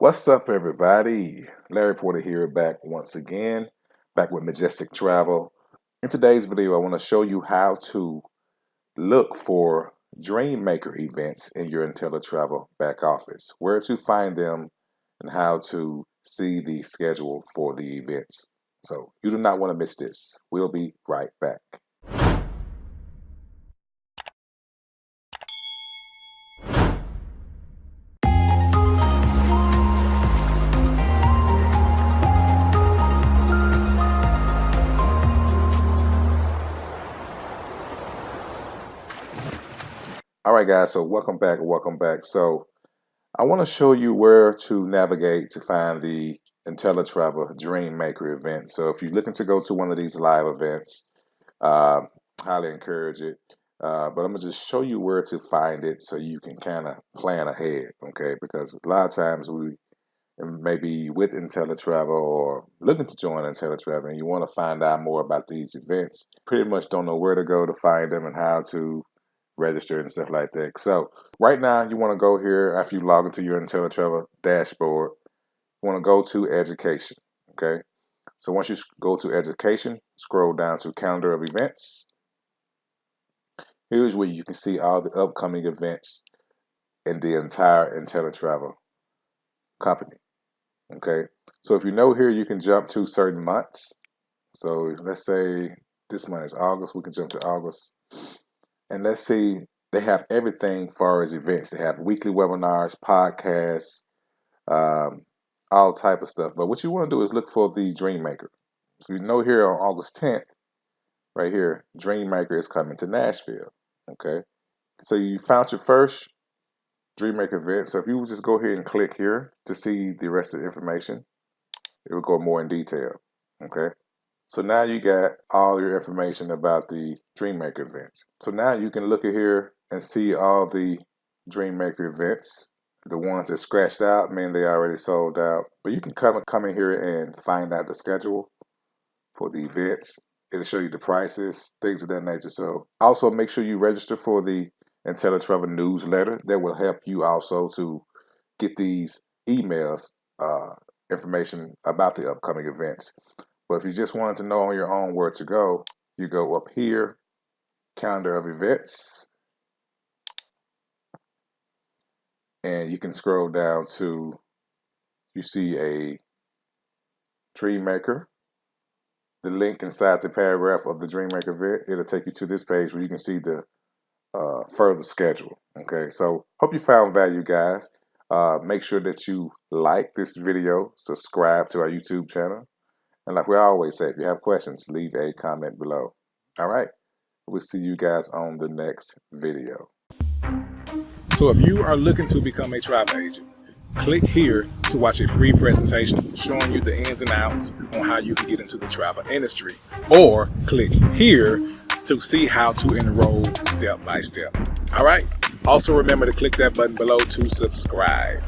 What's up, everybody? Larry Porter here, back once again, back with Majestic Travel. In today's video, I want to show you how to look for Dream Maker events in your Inteletravel back office, where to find them, and how to see the schedule for the events. So you do not want to miss this. We'll be right back. All right, guys, so welcome back. So I want to show you where to navigate to find the Inteletravel Dream Maker event. So if you're looking to go to one of these live events, highly encourage it. But I'm gonna just show you where to find it so you can kind of plan ahead, okay? Because a lot of times we may be with Inteletravel or looking to join Inteletravel and you want to find out more about these events. Pretty much don't know where to go to find them and how to register and stuff like that. So right now you want to go here after you log into your Inteletravel dashboard. You want to go to education. Okay, so once you go to education, scroll down to calendar of events. Here's where you can see all the upcoming events in the entire Inteletravel company. Okay, so if you know here, you can jump to certain months. So let's say this month is August, we can jump to August. And let's see, they have everything as far as events. They have weekly webinars, podcasts, all type of stuff. But what you want to do is look for the Dream Maker. So you know here on August 10th, right here, Dream Maker is coming to Nashville. Okay, so you found your first Dream Maker event. So if you just go ahead and click here to see the rest of the information, it will go more in detail. Okay. So now you got all your information about the Dream Maker events. So now you can look at here and see all the Dream Maker events. The ones that scratched out, mean they already sold out. But you can come in here and find out the schedule for the events. It'll show you the prices, things of that nature. So also make sure you register for the Inteletravel newsletter. That will help you also to get these emails, information about the upcoming events. But if you just wanted to know on your own where to go, you go up here, calendar of events, and you can scroll down to, you see a Dream Maker. The link inside the paragraph of the Dream Maker event, it'll take you to this page where you can see the further schedule. Okay, so hope you found value, guys. Make sure that you like this video, subscribe to our YouTube channel. And like we always say, if you have questions, leave a comment below. All right. We'll see you guys on the next video. So if you are looking to become a travel agent, click here to watch a free presentation showing you the ins and outs on how you can get into the travel industry. Or click here to see how to enroll step by step. All right. Also remember to click that button below to subscribe.